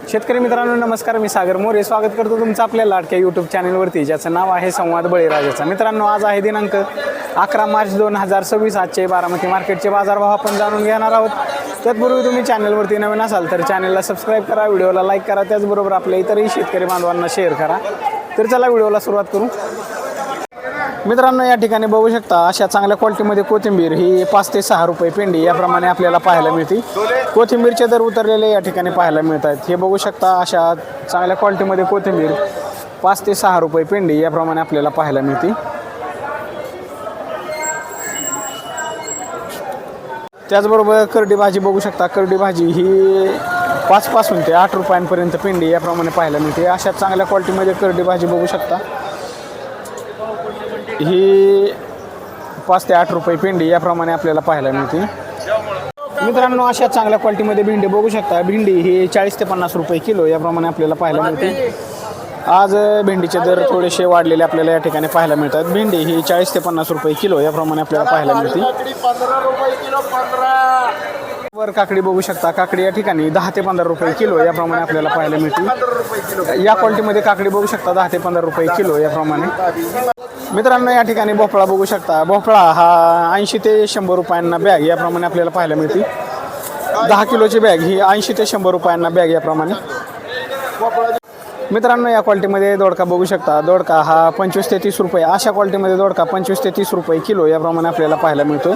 शेतकरी मित्रांनो नमस्कार, मी सागर मोरे स्वागत करतो तुमचं आपल्या लाडक्या यूट्यूब चॅनलवरती, ज्याचं नाव आहे संवाद बळीराजाचा। मित्रांनो, आज आहे दिनांक 11 मार्च 2026। आजचे बारामती मार्केटचे बाजारभाव आपण जाणून घेणार आहोत। तत्पूर्वी तुम्ही चॅनलवरती नवीन असाल तर चॅनलला सबस्क्राईब करा, व्हिडिओला लाईक करा, त्याचबरोबर आपल्या इतरही शेतकरी बांधवांना शेअर करा। तर चला व्हिडिओला सुरुवात करू। मित्रांनो, या ठिकाणी बघू शकता अशा चांगल्या क्वालिटीमध्ये कोथिंबीर ही 5 ते 6 रुपये पेंडी याप्रमाणे आपल्याला पाहायला मिळते। कोथिंबीरचे दर उतरलेले या ठिकाणी पाहायला मिळत आहेत। हे बघू शकता अशा चांगल्या क्वालिटीमध्ये कोथिंबीर 5 ते 6 रुपये पेंडी याप्रमाणे आपल्याला पाहायला मिळते। त्याचबरोबर करडी भाजी बघू शकता, करडी भाजी ही 5 पासून ते 8 रुपयांपर्यंत पेंडी याप्रमाणे पाहायला मिळते। अशा चांगल्या क्वालिटीमध्ये करडी भाजी बघू शकता, ही 5 ते 8 रुपये पेंडी याप्रमाणे आपल्याला पाहायला मिळते। मित्रांनो, अशा चांगल्या क्वालिटीमध्ये भेंडी बघू शकता, भेंडी ही 40 ते 50 रुपये किलो याप्रमाणे आपल्याला पाहायला मिळते। आज भेंडीचे दर थोडेसे वाढलेले आपल्याला या ठिकाणी पाहायला मिळतात। भेंडी ही 40 ते 50 रुपये किलो याप्रमाणे आपल्याला पाहायला मिळते। वर काकडी बघू शकता, काकडी या ठिकाणी 10 ते 15 रुपये किलो याप्रमाणे आपल्याला पाहायला मिळते। या क्वालिटीमध्ये काकडी बघू शकता 10 ते 15 रुपये किलो याप्रमाणे। मित्रांनो, या ठिकाणी भोपळा बघू शकता, भोपळा हा 80 ते 100 रुपयांना बॅग याप्रमाणे आपल्याला पाहायला मिळते। 10 किलोची बॅग ही 80 ते 100 रुपयांना बॅग याप्रमाणे। मित्रांनो, या क्वालिटीमध्ये दोडका बघू शकता, दोडका हा 25 ते 30 रुपये, अशा क्वालिटीमध्ये दोडका 25 ते 30 रुपये किलो याप्रमाणे आपल्याला पाहायला मिळतो।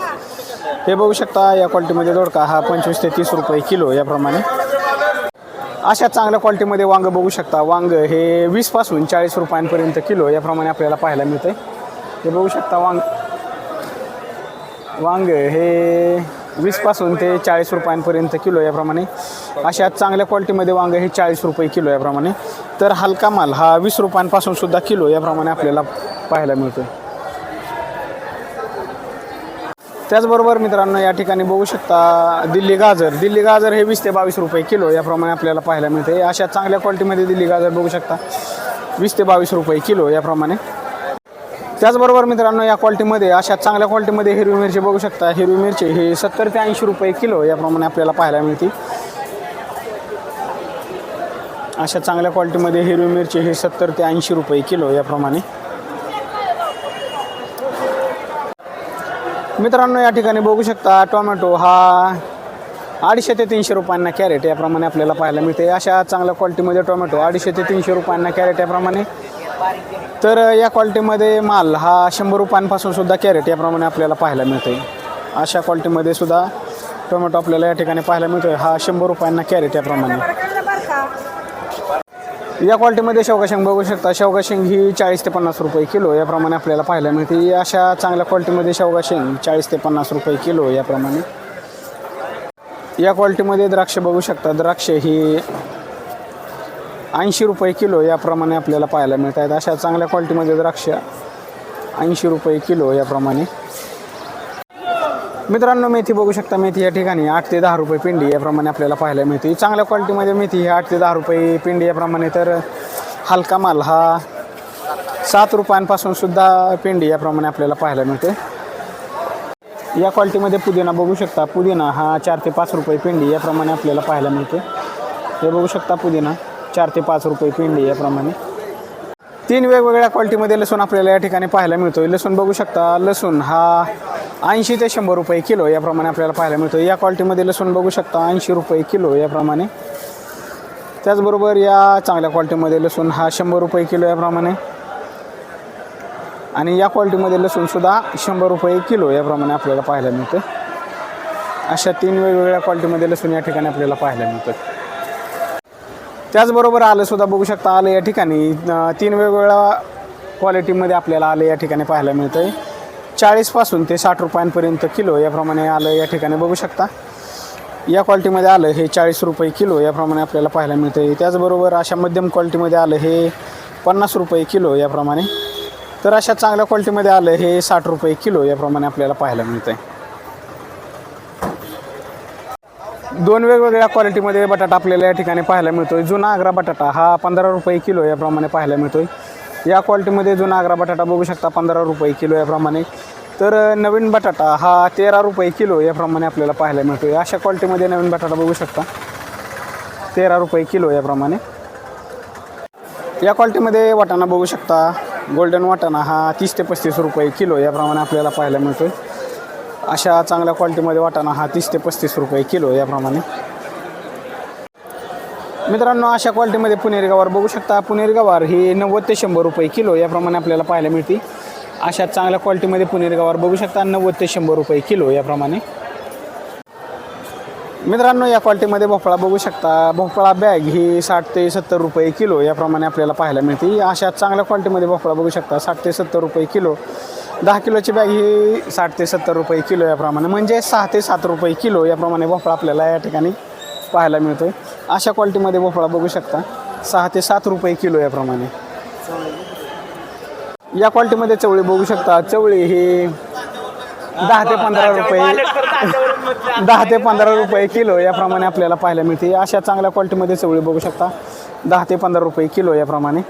हे बघू शकता, या क्वालिटीमध्ये दोडका हा 25 ते 30 रुपये किलो याप्रमाणे। अशा चांगल्या क्वालिटीमध्ये वांग बघू शकता, वांग हे 20 पासून 40 रुपयांपर्यंत किलो याप्रमाणे आपल्याला पाहायला मिळते। हे बघू शकता, वांग हे 20 पासून ते 40 रुपयांपर्यंत किलो याप्रमाणे। अशा चांगल्या क्वालिटीमध्ये वांग हे 40 रुपये किलो याप्रमाणे। तर हलका माल हा 20 रुपयांपासून सुद्धा किलो याप्रमाणे आपल्याला पाहायला मिळतो। त्याचबरोबर मित्रांनो, या ठिकाणी बघू शकता दिल्ली गाजर हे 20 ते 22 रुपये किलो याप्रमाणे आपल्याला पाहायला मिळते। अशा चांगल्या क्वालिटीमध्ये दिल्ली गाजर बघू शकता 20 ते 22 रुपये किलो याप्रमाणे। त्याचबरोबर मित्रांनो, या क्वालिटीमध्ये अशा चांगल्या क्वालिटीमध्ये हिरवी मिरची बघू शकता, हिरवी मिरची हे 70 ते 80 रुपये किलो याप्रमाणे आपल्याला पाहायला मिळते। अशा चांगल्या क्वालिटीमध्ये हिरवी मिरची हे 70 ते 80 रुपये किलो याप्रमाणे। मित्रांनो, या ठिकाणी बघू शकता टोमॅटो हा 250 ते 300 रुपयांना कॅरेट याप्रमाणे आपल्याला पाहायला मिळते। अशा चांगल्या क्वालिटीमध्ये टोमॅटो 250 ते 300 रुपयांना कॅरेट याप्रमाणे। तर या क्वालिटीमध्ये माल हा 100 रुपयांपासून सुद्धा कॅरेट याप्रमाणे आपल्याला पाहायला मिळते। अशा क्वालिटीमध्ये सुद्धा टोमॅटो आपल्याला या ठिकाणी पाहायला मिळतो, हा 100 रुपयांना कॅरेट याप्रमाणे। या क्वालिटीमध्ये शेवगा बघू शकता, शेवगा शेंग ही 40 ते 50 रुपये किलो याप्रमाणे आपल्याला पाहायला मिळते। अशा चांगल्या क्वालिटीमध्ये शेवगा शेंग 40 ते 50 रुपये किलो याप्रमाणे। या क्वालिटीमध्ये द्राक्ष बघू शकता, द्राक्ष ही 80 रुपये किलो याप्रमाणे आपल्याला पाहायला मिळत आहेत। अशा चांगल्या क्वालिटीमध्ये द्राक्ष 80 रुपये किलो याप्रमाणे। मित्रांनो, मेथी बघू शकता, मेथी या ठिकाणी 8 ते 10 रुपये पिंडी याप्रमाणे आपल्याला पाहायला मिळते। चांगल्या क्वालिटीमध्ये मेथी ही 8 ते 10 रुपये पिंडी याप्रमाणे। तर हलका माल हा 7 रुपयांपासून सुद्धा पिंडी याप्रमाणे आपल्याला पाहायला मिळते। या क्वालिटीमध्ये पुदिना बघू शकता, पुदिना हा 4 ते 5 रुपये पिंडी याप्रमाणे आपल्याला पाहायला मिळते। हे बघू शकता, पुदिना 4 ते 5 रुपये पिंडी याप्रमाणे। 3 वेगवेगळ्या क्वालिटीमध्ये लसूण आपल्याला या ठिकाणी पाहायला मिळतो। लसूण बघू शकता, लसूण हा 80 ते 100 रुपये किलो याप्रमाणे आपल्याला पाहायला मिळतो। या क्वालिटीमध्ये लसूण बघू शकता 80 रुपये किलो याप्रमाणे। त्याचबरोबर या चांगल्या क्वालिटीमध्ये लसूण हा 100 रुपये किलो याप्रमाणे, आणि या क्वालिटीमध्ये लसूण सुद्धा 100 रुपये किलो याप्रमाणे आपल्याला पाहायला मिळतं। अशा 3 वेगवेगळ्या क्वालिटीमध्ये लसूण या ठिकाणी आपल्याला पाहायला मिळतं। त्याचबरोबर आलं सुद्धा बघू शकता, आलं या ठिकाणी 3 वेगवेगळ्या क्वालिटीमध्ये आपल्याला आलं या ठिकाणी पाहायला मिळतं। 40 पासून ते 60 रुपयांपर्यंत किलो याप्रमाणे आलं या ठिकाणी बघू शकता। या क्वालिटीमध्ये आलं हे 40 रुपये किलो याप्रमाणे आपल्याला पाहायला मिळतं। त्याचबरोबर अशा मध्यम क्वालिटीमध्ये आलं हे 50 रुपये किलो याप्रमाणे। तर अशा चांगल्या क्वालिटीमध्ये आलं हे 60 रुपये किलो याप्रमाणे आपल्याला पाहायला मिळतं। 2 वेगवेगळ्या क्वालिटीमध्ये बटाटा आपल्याला या ठिकाणी पाहायला मिळतो। जुना आग्रा बटाटा हा 15 रुपये किलो याप्रमाणे पाहायला मिळतो। या क्वालिटीमध्ये जुना आग्रा बटाटा बघू शकता 15 रुपये किलो याप्रमाणे। तर नवीन बटाटा हा 13 रुपये किलो याप्रमाणे आपल्याला पाहायला मिळतो। अशा क्वालिटीमध्ये नवीन बटाटा बघू शकता 13 रुपये किलो याप्रमाणे. या क्वालिटीमध्ये वाटाणा बघू शकता. गोल्डन वाटाणा हा 30 ते 35 रुपये किलो याप्रमाणे आपल्याला पाहायला मिळतो. अशा चांगल्या क्वालिटीमध्ये वाटाणा हा 30 ते 35 रुपये किलो याप्रमाणे. मित्रांनो, अशा क्वालिटीमध्ये पुणेरी गवार बघू शकता. पुणेरी गवार ही 90 ते 100 रुपये किलो याप्रमाणे आपल्याला पाहायला मिळते. अशा चांगल्या क्वालिटीमध्ये पुणेरी गवार बघू शकता 90 ते 100 रुपये किलो याप्रमाणे. मित्रांनो, या क्वालिटीमध्ये भोपळा बघू शकता. भोपळा बॅग ही 60 ते 70 रुपये किलो याप्रमाणे आपल्याला पाहायला मिळते. अशा चांगल्या क्वालिटीमध्ये भोपळा बघू शकता 60 ते 70 रुपये किलो. 10 किलोची बॅग ही 60 ते 70 रुपये किलो याप्रमाणे, म्हणजे 6 ते 7 रुपये किलो याप्रमाणे भोपळा आपल्याला या ठिकाणी पाहायला मिळतो. अशा क्वालिटीमध्ये भोपळा बघू शकता 6 ते 7 रुपये किलो याप्रमाणे. या क्वालिटीमध्ये चवळी बघू शकता. चवळी ही 10 ते 15 रुपये 10 ते 15 रुपये किलो याप्रमाणे आपल्याला पाहायला मिळते. अशा चांगल्या क्वालिटीमध्ये चवळी बघू शकता 10 ते 15 रुपये किलो याप्रमाणे.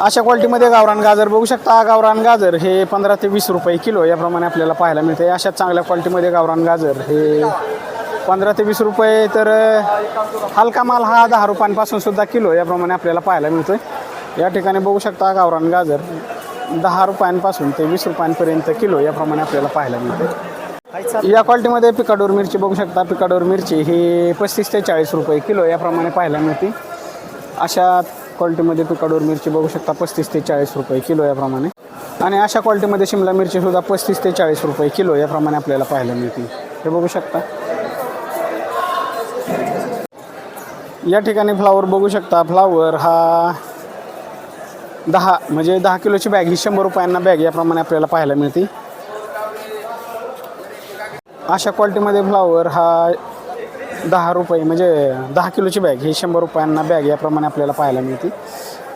अशा क्वालिटीमध्ये गावरान गाजर बघू शकता. गावरान गाजर हे 15 ते 20 रुपये किलो याप्रमाणे आपल्याला पाहायला मिळते. अशा चांगल्या क्वालिटीमध्ये गावरान गाजर हे 15 ते 20 रुपये. तर हलका माल हा 10 रुपयांपासून सुद्धा किलो याप्रमाणे आपल्याला पाहायला मिळतो. या ठिकाणी बघू शकता गावरान गाजर 10 रुपयांपासून ते 20 रुपयांपर्यंत किलो याप्रमाणे आपल्याला पाहायला मिळते. या क्वालिटीमध्ये पिकाडोर मिरची बघू शकता. पिकाडोर मिरची ही 35 ते 40 रुपये किलो याप्रमाणे पाहायला मिळते. अशा क्वालिटीमध्ये पिकाडोर मिरची बघू शकता 35 ते 40 रुपये किलो याप्रमाणे. आणि अशा क्वालिटीमध्ये शिमला मिरची सुद्धा 35 ते 40 रुपये किलो याप्रमाणे आपल्याला पाहायला मिळते. हे बघू शकता. या ठिकाणी फ्लावर बघू शकता. फ्लावर हा 10 किलोची बॅग ही 100 रुपयांना बॅग याप्रमाणे आपल्याला पाहायला मिळते. अशा क्वालिटीमध्ये फ्लावर हा 10 रुपये म्हणजे 10 किलोची बॅग ही 100 रुपयांना बॅग याप्रमाणे आपल्याला पाहायला मिळते.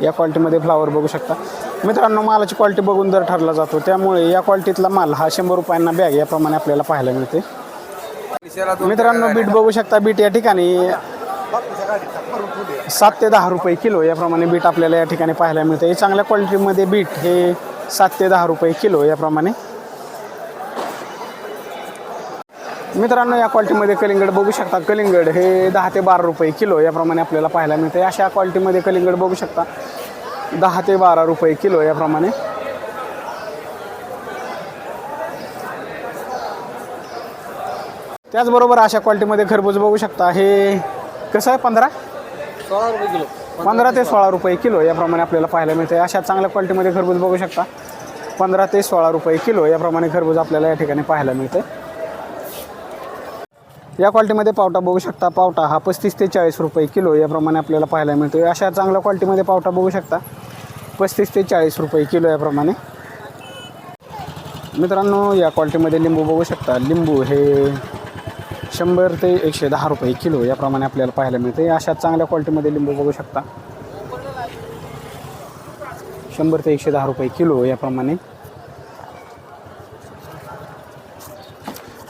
या क्वालिटीमध्ये फ्लावर बघू शकता. मित्रांनो, मालाची क्वालिटी बघून दर ठरला जातो, त्यामुळे या क्वालिटीतला माल हा 100 रुपयांना बॅग याप्रमाणे आपल्याला पाहायला मिळते. मित्रांनो, बीट बघू शकता. बीट या ठिकाणी 7 ते 10 रुपये किलो याप्रमाणे बीट आपल्याला या ठिकाणी पाहायला मिळते. चांगल्या क्वालिटीमध्ये बीट हे 7 ते 10 रुपये किलो याप्रमाणे. मित्रांनो, या क्वालिटीमध्ये कलिंगड बघू शकता. कलिंगड हे 10 ते 12 रुपये किलो याप्रमाणे आपल्याला पाहायला मिळते. अशा क्वालिटीमध्ये कलिंगड बघू शकता 10 ते 12 रुपये किलो याप्रमाणे. त्याचबरोबर अशा क्वालिटीमध्ये खरबूज बघू शकता. हे कसं आहे 15 ते 16 रुपये किलो याप्रमाणे आपल्याला पाहायला मिळते. अशा चांगल्या क्वालिटीमध्ये खरबूज बघू शकता 15 ते 16 रुपये किलो याप्रमाणे खरबूज आपल्याला या ठिकाणी पाहायला मिळते. या क्वालिटीमध्ये पावटा बघू शकता. पावटा हा 35 ते 40 रुपये किलो याप्रमाणे आपल्याला पाहायला मिळतो. अशा चांगल्या क्वालिटीमध्ये पावटा बघू शकता 35 ते 40 रुपये किलो याप्रमाणे. मित्रांनो, या क्वालिटीमध्ये लिंबू बघू शकता. लिंबू हे 100 ते 110 रुपये किलो याप्रमाणे आपल्याला पाहायला मिळते. अशा चांगल्या क्वालिटीमध्ये लिंबू बघू शकता 100 ते 110 रुपये किलो याप्रमाणे.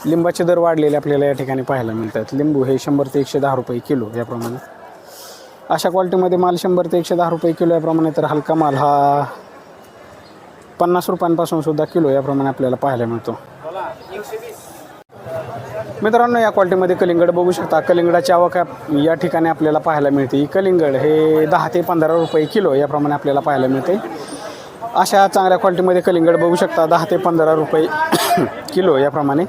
लिंबाचे दर वाढलेले आपल्याला या ठिकाणी पाहायला मिळतात. लिंबू हे 100 ते 110 रुपये किलो याप्रमाणे. अशा क्वालिटीमध्ये माल 100 ते 110 रुपये किलो याप्रमाणे. तर हलका माल हा 50 रुपयांपासून सुद्धा किलो याप्रमाणे आपल्याला पाहायला मिळतो. मित्रांनो, या क्वालिटीमध्ये कलिंगड बघू शकता. कलिंगडाची आवक या ठिकाणी आपल्याला पाहायला मिळते. कलिंगड हे 10 ते 15 रुपये किलो याप्रमाणे आपल्याला पाहायला मिळते. अशा चांगल्या क्वालिटीमध्ये कलिंगड बघू शकता 10 ते 15 रुपये किलो याप्रमाणे.